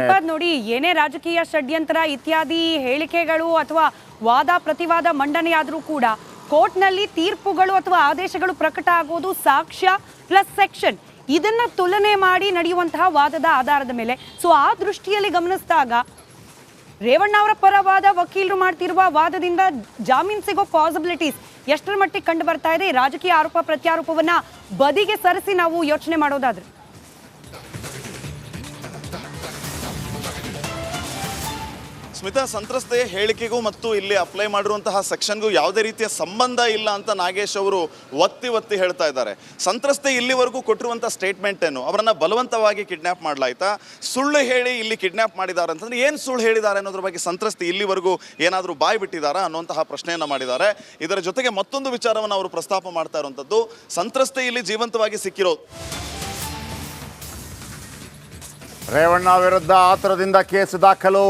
ಶ್ರೀಪಾದ್ ನೋಡಿ, ಏನೇ ರಾಜಕೀಯ ಷಡ್ಯಂತ್ರ ಇತ್ಯಾದಿ ಹೇಳಿಕೆಗಳು ಅಥವಾ ವಾದ ಪ್ರತಿವಾದ ಮಂಡನೆಯಾದರೂ ಕೂಡ ಕೋರ್ಟ್ನಲ್ಲಿ ತೀರ್ಪುಗಳು ಅಥವಾ ಆದೇಶಗಳು ಪ್ರಕಟ ಆಗೋದು ಸಾಕ್ಷ್ಯ ಪ್ಲಸ್ ಸೆಕ್ಷನ್, ಇದನ್ನ ತುಲನೆ ಮಾಡಿ ನಡೆಯುವಂತಹ ವಾದದ ಆಧಾರದ ಮೇಲೆ. ಸೊ ಆ ದೃಷ್ಟಿಯಲ್ಲಿ ಗಮನಿಸಿದಾಗ ರೇವಣ್ಣ ಅವರ ಪರವಾದ ವಕೀಲರು ಮಾಡ್ತಿರುವ ವಾದದಿಂದ ಜಾಮೀನು ಸಿಗೋ ಪಾಸಿಬಿಲಿಟೀಸ್ ಎಷ್ಟರ ಮಟ್ಟಿಗೆ ಕಂಡು ಬರ್ತಾ ಇದೆ? ರಾಜಕೀಯ ಆರೋಪ ಪ್ರತ್ಯಾರೋಪವನ್ನ ಬದಿಗೆ ಸರಿಸಿ ನಾವು ಯೋಚನೆ ಮಾಡೋದಾದ್ರೆ ಸ್ಮಿತಾ, ಸಂತ್ರಸ್ತೆಯ ಹೇಳಿಕೆಗೂ ಮತ್ತು ಇಲ್ಲಿ ಅಪ್ಲೈ ಮಾಡಿರುವಂತಹ ಸೆಕ್ಷನ್ಗೂ ಯಾವುದೇ ರೀತಿಯ ಸಂಬಂಧ ಇಲ್ಲ ಅಂತ ನಾಗೇಶ್ ಅವರು ಒತ್ತಿ ಹೇಳ್ತಾ ಇದ್ದಾರೆ. ಸಂತ್ರಸ್ತೆ ಇಲ್ಲಿವರೆಗೂ ಕೊಟ್ಟಿರುವಂಥ ಸ್ಟೇಟ್ಮೆಂಟ್ ಏನು? ಅವರನ್ನು ಬಲವಂತವಾಗಿ ಕಿಡ್ನ್ಯಾಪ್ ಮಾಡಲಾಯ್ತಾ, ಸುಳ್ಳು ಹೇಳಿ ಇಲ್ಲಿ ಕಿಡ್ನ್ಯಾಪ್ ಮಾಡಿದ್ದಾರೆ ಅಂತಂದ್ರೆ ಏನು ಸುಳ್ಳು ಹೇಳಿದ್ದಾರೆ ಅನ್ನೋದ್ರ ಬಗ್ಗೆ ಸಂತ್ರಸ್ತೆ ಇಲ್ಲಿವರೆಗೂ ಏನಾದರೂ ಬಾಯಿ ಬಿಟ್ಟಿದ್ದಾರಾ ಅನ್ನುವಂತಹ ಪ್ರಶ್ನೆಯನ್ನು ಮಾಡಿದ್ದಾರೆ. ಇದರ ಜೊತೆಗೆ ಮತ್ತೊಂದು ವಿಚಾರವನ್ನು ಅವರು ಪ್ರಸ್ತಾಪ ಮಾಡ್ತಾ ಇರುವಂಥದ್ದು, ಸಂತ್ರಸ್ತೆ ಇಲ್ಲಿ ಜೀವಂತವಾಗಿ ಸಿಕ್ಕಿರೋದು. ರೇವಣ್ಣ ವಿರುದ್ಧ ಆತುರದಿಂದ ಕೇಸ್ ದಾಖಲು,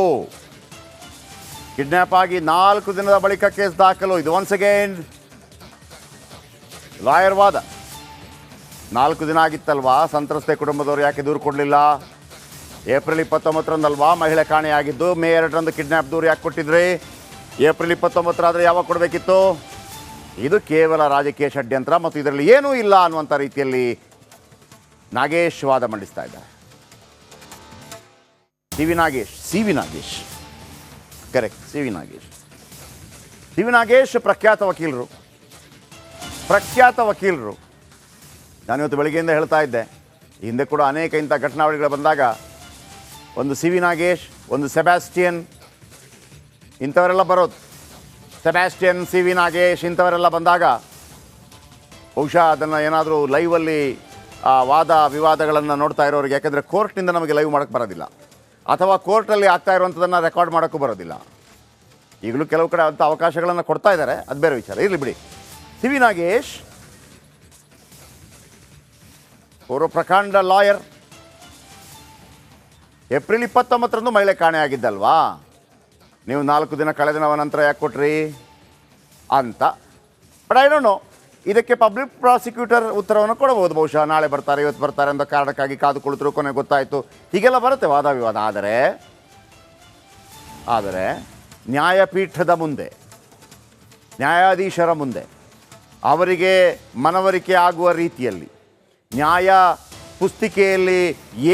ಕಿಡ್ನ್ಯಾಪ್ ಆಗಿ 4 ದಿನದ ಬಳಿಕ ಕೇಸ್ ದಾಖಲು. ಇದು ಒನ್ಸ್ ಅಗೇನ್ ಲಾಯರ್ ವಾದ. 4 ದಿನ ಆಗಿತ್ತಲ್ವಾ, ಸಂತ್ರಸ್ತೆ ಕುಟುಂಬದವರು ಯಾಕೆ ದೂರು ಕೊಡಲಿಲ್ಲ? ಏಪ್ರಿಲ್ 29ರಂದಲ್ವಾ ಮಹಿಳೆ ಕಾಣೆಯಾಗಿದ್ದು? ಮೇ 2ರಂದು ಕಿಡ್ನ್ಯಾಪ್ ದೂರು ಯಾಕೆ ಕೊಟ್ಟಿದ್ರಿ? ಏಪ್ರಿಲ್ 29 ಯಾವಾಗ ಕೊಡಬೇಕಿತ್ತು? ಇದು ಕೇವಲ ರಾಜಕೀಯ ಷಡ್ಯಂತ್ರ ಮತ್ತು ಇದರಲ್ಲಿ ಏನೂ ಇಲ್ಲ ಅನ್ನುವಂಥ ರೀತಿಯಲ್ಲಿ ನಾಗೇಶ್ ವಾದ ಮಂಡಿಸ್ತಾ ಇದ್ದಾರೆ. C V Nagesh correct. C V Nagesh ಪ್ರಖ್ಯಾತ ವಕೀಲರು. ನಾನಿವತ್ತು ಬೆಳಗ್ಗೆಯಿಂದ ಹೇಳ್ತಾ ಇದ್ದೆ, ಹಿಂದೆ ಕೂಡ ಅನೇಕ ಇಂಥ ಘಟನಾವಳಿಗಳು ಬಂದಾಗ ಒಂದು ಸಿ ವಿ ನಾಗೇಶ್, ಒಂದು ಸೆಬಾಸ್ಟಿಯನ್, ಇಂಥವರೆಲ್ಲ ಬರೋದು. ಸೆಬಾಸ್ಟಿಯನ್, ಸಿ ವಿ ನಾಗೇಶ್ ಇಂಥವರೆಲ್ಲ ಬಂದಾಗ ಬಹುಶಃ ಅದನ್ನು ಏನಾದರೂ ಲೈವಲ್ಲಿ ಆ ವಾದ ವಿವಾದಗಳನ್ನು ನೋಡ್ತಾ ಇರೋರಿಗೆ, ಯಾಕೆಂದರೆ ಕೋರ್ಟ್ನಿಂದ ನಮಗೆ ಲೈವ್ ಮಾಡೋಕ್ಕೆ ಬರೋದಿಲ್ಲ ಅಥವಾ ಕೋರ್ಟಲ್ಲಿ ಆಗ್ತಾ ಇರುವಂಥದ್ದನ್ನು ರೆಕಾರ್ಡ್ ಮಾಡೋಕ್ಕೂ ಬರೋದಿಲ್ಲ. ಈಗಲೂ ಕೆಲವು ಕಡೆ ಅಂಥ ಅವಕಾಶಗಳನ್ನು ಕೊಡ್ತಾ ಇದ್ದಾರೆ, ಅದು ಬೇರೆ ವಿಚಾರ, ಇರಲಿ ಬಿಡಿ. ಸಿ ವಿ ನಾಗೇಶ್ ಅವರು ಪ್ರಕಾಂಡ ಲಾಯರ್. ಏಪ್ರಿಲ್ 29ರಂದು ಮಹಿಳೆ ಕಾಣೆಯಾಗಿದ್ದಲ್ವಾ, ನೀವು 4 ದಿನ ಕಳೆದ ನಂತರ ಯಾಕೆ ಕೊಟ್ರಿ ಅಂತ. ಬಟ್ ಐ ಡೋಂಟ್ ನೋ, ಇದಕ್ಕೆ ಪಬ್ಲಿಕ್ ಪ್ರಾಸಿಕ್ಯೂಟರ್ ಉತ್ತರವನ್ನು ಕೊಡಬಹುದು. ಬಹುಶಃ ನಾಳೆ ಬರ್ತಾರೆ, ಇವತ್ತು ಬರ್ತಾರೆ ಅಂತ ಕಾರಣಕ್ಕಾಗಿ ಕಾದು ಕುಳಿತರು, ಕೊನೆಗೆ ಗೊತ್ತಾಯಿತು, ಹೀಗೆಲ್ಲ ಬರುತ್ತೆ ವಾದ ವಿವಾದ. ಆದರೆ ನ್ಯಾಯಪೀಠದ ಮುಂದೆ, ನ್ಯಾಯಾಧೀಶರ ಮುಂದೆ ಅವರಿಗೆ ಮನವರಿಕೆ ಆಗುವ ರೀತಿಯಲ್ಲಿ ನ್ಯಾಯ ಪುಸ್ತಿಕೆಯಲ್ಲಿ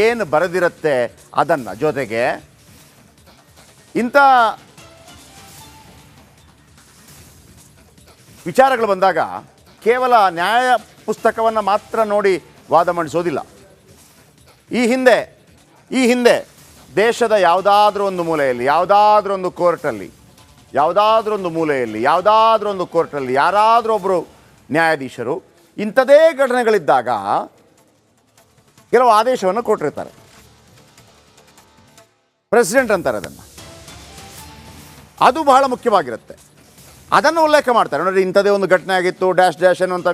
ಏನು ಬರೆದಿರುತ್ತೆ ಅದನ್ನು, ಜೊತೆಗೆ ಇಂಥ ವಿಚಾರಗಳು ಬಂದಾಗ ಕೇವಲ ನ್ಯಾಯ ಪುಸ್ತಕವನ್ನು ಮಾತ್ರ ನೋಡಿ ವಾದ ಮಂಡಿಸೋದಿಲ್ಲ. ಈ ಹಿಂದೆ ದೇಶದ ಯಾವುದಾದ್ರೂ ಒಂದು ಮೂಲೆಯಲ್ಲಿ, ಯಾವುದಾದ್ರೂ ಒಂದು ಕೋರ್ಟಲ್ಲಿ, ಯಾರಾದರೂ ಒಬ್ಬರು ನ್ಯಾಯಾಧೀಶರು ಇಂಥದೇ ಘಟನೆಗಳಿದ್ದಾಗ ಕೆಲವು ಆದೇಶವನ್ನು ಕೊಟ್ಟಿರ್ತಾರೆ. ಪ್ರೆಸಿಡೆಂಟ್ ಅಂತಾರೆ ಅದನ್ನು. ಅದು ಬಹಳ ಮುಖ್ಯವಾಗಿರುತ್ತೆ. ಅದನ್ನು ಉಲ್ಲೇಖ ಮಾಡ್ತಾರೆ. ನೋಡಿ, ಇಂಥದೇ ಒಂದು ಘಟನೆ ಆಗಿತ್ತು, ಡ್ಯಾಶ್ ಅನ್ನುವಂಥ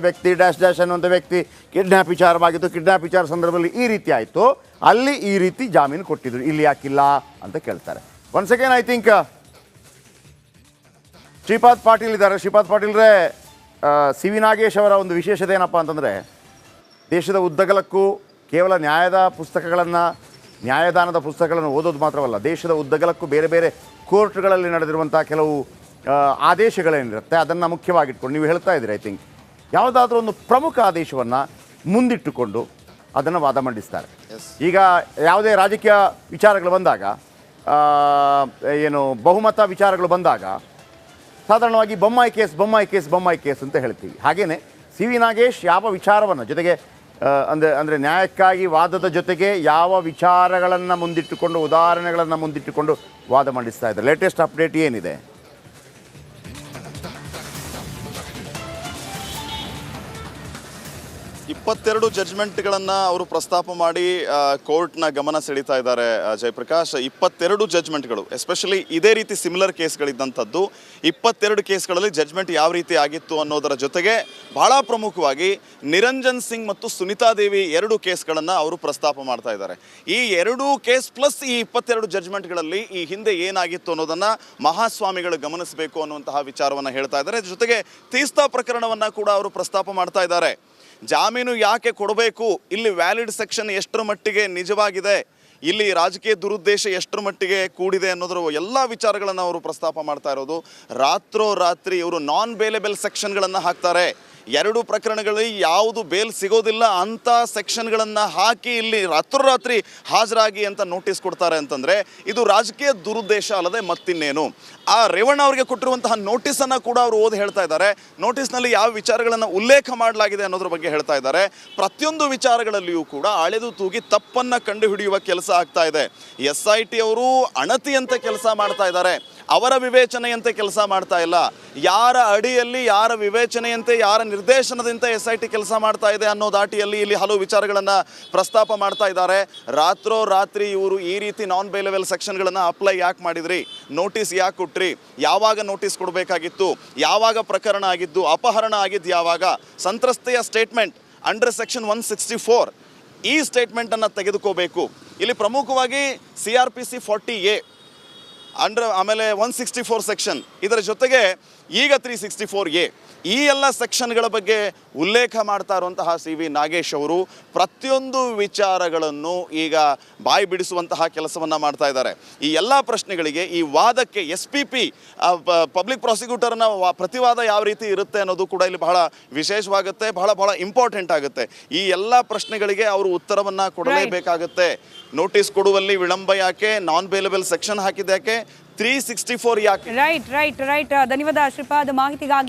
ವ್ಯಕ್ತಿ ಕಿಡ್ನ್ಯಾಪ್ ವಿಚಾರವಾಗಿತ್ತು, ಕಿಡ್ನ್ಯಾಪ್ ವಿಚಾರ ಸಂದರ್ಭದಲ್ಲಿ ಈ ರೀತಿ ಆಯಿತು, ಅಲ್ಲಿ ಈ ರೀತಿ ಜಾಮೀನು ಕೊಟ್ಟಿದ್ರು, ಇಲ್ಲಿ ಯಾಕಿಲ್ಲ ಅಂತ ಕೇಳ್ತಾರೆ. Once again I think Shripad Patil ಇದ್ದಾರೆ. ಶ್ರೀಪಾದ್ ಪಾಟೀಲ್ರೇ, ಸಿ ವಿ ನಾಗೇಶ್ ಅವರ ಒಂದು ವಿಶೇಷತೆ ಏನಪ್ಪ ಅಂತಂದರೆ, ದೇಶದ ಉದ್ದಗಲಕ್ಕೂ ಕೇವಲ ನ್ಯಾಯದಾನದ ಪುಸ್ತಕಗಳನ್ನು ಓದೋದು ಮಾತ್ರವಲ್ಲ, ದೇಶದ ಉದ್ದಗಲಕ್ಕೂ ಬೇರೆ ಬೇರೆ ಕೋರ್ಟ್ಗಳಲ್ಲಿ ನಡೆದಿರುವಂಥ ಕೆಲವು ಆದೇಶಗಳೇನಿರುತ್ತೆ ಅದನ್ನು ಮುಖ್ಯವಾಗಿಟ್ಕೊಂಡು ನೀವು ಹೇಳ್ತಾ ಇದ್ದೀರಿ. ಐ ಥಿಂಕ್ ಯಾವುದಾದ್ರೂ ಒಂದು ಪ್ರಮುಖ ಆದೇಶವನ್ನು ಮುಂದಿಟ್ಟುಕೊಂಡು ಅದನ್ನು ವಾದ ಮಂಡಿಸ್ತಾರೆ. ಈಗ ಯಾವುದೇ ರಾಜಕೀಯ ವಿಚಾರಗಳು ಬಂದಾಗ, ಬಹುಮತ ವಿಚಾರಗಳು ಬಂದಾಗ ಸಾಧಾರಣವಾಗಿ ಬೊಮ್ಮಾಯಿ ಕೇಸ್ ಅಂತ ಹೇಳ್ತೀವಿ. ಹಾಗೆಯೇ ಸಿ ವಿ ನಾಗೇಶ್ ಯಾವ ವಿಚಾರವನ್ನು ಜೊತೆಗೆ ಅಂದರೆ ನ್ಯಾಯಕ್ಕಾಗಿ ವಾದದ ಜೊತೆಗೆ ಯಾವ ವಿಚಾರಗಳನ್ನು ಮುಂದಿಟ್ಟುಕೊಂಡು, ಉದಾಹರಣೆಗಳನ್ನು ಮುಂದಿಟ್ಟುಕೊಂಡು ವಾದ ಮಂಡಿಸ್ತಾ ಇದ್ದಾರೆ. ಲೇಟೆಸ್ಟ್ ಅಪ್ಡೇಟ್ ಏನಿದೆ? 22 ಜಡ್ಜ್ಮೆಂಟ್ಗಳನ್ನು ಅವರು ಪ್ರಸ್ತಾಪ ಮಾಡಿ ಕೋರ್ಟ್ನ ಗಮನ ಸೆಳೀತಾ ಇದ್ದಾರೆ. ಜಯಪ್ರಕಾಶ್, 22 ಜಡ್ಜ್ಮೆಂಟ್ಗಳು, ಎಸ್ಪೆಷಲಿ ಇದೇ ರೀತಿ ಸಿಮಿಲರ್ ಕೇಸ್ಗಳಿದ್ದಂಥದ್ದು 22 ಕೇಸ್ಗಳಲ್ಲಿ ಜಡ್ಜ್ಮೆಂಟ್ ಯಾವ ರೀತಿ ಆಗಿತ್ತು ಅನ್ನೋದರ ಜೊತೆಗೆ ಬಹಳ ಪ್ರಮುಖವಾಗಿ ನಿರಂಜನ್ ಸಿಂಗ್ ಮತ್ತು ಸುನಿತಾ ದೇವಿ 2 ಕೇಸ್ಗಳನ್ನು ಅವರು ಪ್ರಸ್ತಾಪ ಮಾಡ್ತಾ ಇದ್ದಾರೆ. ಈ 2 ಕೇಸ್ ಪ್ಲಸ್ ಈ 22 ಜಡ್ಜ್ಮೆಂಟ್ಗಳಲ್ಲಿ ಈ ಹಿಂದೆ ಏನಾಗಿತ್ತು ಅನ್ನೋದನ್ನು ಮಹಾಸ್ವಾಮಿಗಳು ಗಮನಿಸಬೇಕು ಅನ್ನುವಂತಹ ವಿಚಾರವನ್ನು ಹೇಳ್ತಾ ಇದ್ದಾರೆ. ಜೊತೆಗೆ ತೀಸ್ತಾ ಪ್ರಕರಣವನ್ನು ಕೂಡ ಅವರು ಪ್ರಸ್ತಾಪ ಮಾಡ್ತಾ ಇದ್ದಾರೆ. ಜಾಮೀನು ಯಾಕೆ ಕೊಡಬೇಕು, ಇಲ್ಲಿ ವ್ಯಾಲಿಡ್ ಸೆಕ್ಷನ್ ಎಷ್ಟರ ಮಟ್ಟಿಗೆ ನಿಜವಾಗಿದೆ, ಇಲ್ಲಿ ರಾಜಕೀಯ ದುರುದ್ದೇಶ ಎಷ್ಟರ ಮಟ್ಟಿಗೆ ಕೂಡಿದೆ ಅನ್ನೋದ್ರ ಎಲ್ಲ ವಿಚಾರಗಳನ್ನು ಅವರು ಪ್ರಸ್ತಾಪ ಮಾಡ್ತಾ ಇರೋದು. ರಾತ್ರೋರಾತ್ರಿ ಇವರು ನಾನ್ ಬೇಲೆಬಲ್ ಸೆಕ್ಷನ್ಗಳನ್ನು ಹಾಕ್ತಾರೆ. 2 ಪ್ರಕರಣಗಳಲ್ಲಿ ಯಾವುದು ಬೇಲ್ ಸಿಗೋದಿಲ್ಲ ಅಂಥ ಸೆಕ್ಷನ್ಗಳನ್ನು ಹಾಕಿ ಇಲ್ಲಿ ರಾತ್ರೋರಾತ್ರಿ ಹಾಜರಾಗಿ ಅಂತ ನೋಟಿಸ್ ಕೊಡ್ತಾರೆ ಅಂತಂದರೆ ಇದು ರಾಜಕೀಯ ದುರುದ್ದೇಶ ಅಲ್ಲದೆ ಮತ್ತಿನ್ನೇನು. ಆ ರೇವಣ್ಣ ಅವರಿಗೆ ಕೊಟ್ಟಿರುವಂತಹ ನೋಟಿಸನ್ನು ಕೂಡ ಅವರು ಓದಿ ಹೇಳ್ತಾ ಇದ್ದಾರೆ. ನೋಟಿಸ್ನಲ್ಲಿ ಯಾವ ವಿಚಾರಗಳನ್ನು ಉಲ್ಲೇಖ ಮಾಡಲಾಗಿದೆ ಅನ್ನೋದ್ರ ಬಗ್ಗೆ ಹೇಳ್ತಾ ಇದ್ದಾರೆ. ಪ್ರತಿಯೊಂದು ವಿಚಾರಗಳಲ್ಲಿಯೂ ಕೂಡ ಅಳೆದು ತೂಗಿ ತಪ್ಪನ್ನು ಕಂಡುಹಿಡಿಯುವ ಕೆಲಸ ಆಗ್ತಾ ಇದೆ. SIT ಅವರು ಅಣತಿಯಂತೆ ಕೆಲಸ ಮಾಡ್ತಾ ಇದ್ದಾರೆ, ಅವರ ವಿವೇಚನೆಯಂತೆ ಕೆಲಸ ಮಾಡ್ತಾ ಇಲ್ಲ. ಯಾರ ಅಡಿಯಲ್ಲಿ, ಯಾರ ವಿವೇಚನೆಯಂತೆ, ಯಾರ ನಿರ್ದೇಶನದಂತೆ SIT ಕೆಲಸ ಮಾಡ್ತಾ ಇದೆ ಅನ್ನೋ ದಾಟಿಯಲ್ಲಿ ಇಲ್ಲಿ ಹಲವು ವಿಚಾರಗಳನ್ನು ಪ್ರಸ್ತಾಪ ಮಾಡ್ತಾ ಇದ್ದಾರೆ. ರಾತ್ರೋರಾತ್ರಿ ಇವರು ಈ ರೀತಿ ನಾನ್ ಬೇಲೆಬಲ್ ಸೆಕ್ಷನ್ಗಳನ್ನು ಅಪ್ಲೈ ಯಾಕೆ ಮಾಡಿದ್ರಿ, ನೋಟಿಸ್ ಯಾಕೆ ಕೊಟ್ರಿ, ಯಾವಾಗ ನೋಟಿಸ್ ಕೊಡಬೇಕಾಗಿತ್ತು, ಯಾವಾಗ ಪ್ರಕರಣ ಆಗಿದ್ದು, ಅಪಹರಣ ಆಗಿದ್ದು ಯಾವಾಗ, ಸಂತ್ರಸ್ತೆಯ ಸ್ಟೇಟ್ಮೆಂಟ್ ಅಂಡರ್ ಸೆಕ್ಷನ್ 164 ಈ ಸ್ಟೇಟ್ಮೆಂಟನ್ನು ತೆಗೆದುಕೋಬೇಕು. ಇಲ್ಲಿ ಪ್ರಮುಖವಾಗಿ CRPC 40A ಆಮೇಲೆ 164 ಸೆಕ್ಷನ್, ಇದರ ಜೊತೆಗೆ ಈಗ 364A ಈ ಎಲ್ಲ ಸೆಕ್ಷನ್ಗಳ ಬಗ್ಗೆ ಉಲ್ಲೇಖ ಮಾಡ್ತಾ ಇರುವಂತಹ CV ನಾಗೇಶ್ ಅವರು ಪ್ರತಿಯೊಂದು ವಿಚಾರಗಳನ್ನು ಈಗ ಬಾಯಿ ಬಿಡಿಸುವಂತಹ ಕೆಲಸವನ್ನು ಮಾಡ್ತಾ ಇದ್ದಾರೆ. ಈ ಎಲ್ಲ ಪ್ರಶ್ನೆಗಳಿಗೆ, ಈ ವಾದಕ್ಕೆ SPP ಪಬ್ಲಿಕ್ ಪ್ರಾಸಿಕ್ಯೂಟರ್ನ ಪ್ರತಿವಾದ ಯಾವ ರೀತಿ ಇರುತ್ತೆ ಅನ್ನೋದು ಕೂಡ ಇಲ್ಲಿ ಬಹಳ ವಿಶೇಷವಾಗುತ್ತೆ, ಬಹಳ ಇಂಪಾರ್ಟೆಂಟ್ ಆಗುತ್ತೆ. ಈ ಎಲ್ಲ ಪ್ರಶ್ನೆಗಳಿಗೆ ಅವರು ಉತ್ತರವನ್ನು ಕೊಡಲೇಬೇಕಾಗುತ್ತೆ. ನೋಟಿಸ್ ಕೊಡುವಲ್ಲಿ ವಿಳಂಬ ಯಾಕೆ, ನಾನ್ ಬೇಲೆಬಲ್ ಸೆಕ್ಷನ್ ಹಾಕಿದ್ಯಾಕೆ, 364 ಯಾಕೆ? ರೈಟ್ ಧನ್ಯವಾದ ಶ್ರೀಪಾದ್ ಮಾಹಿತಿಗಾಗಿ.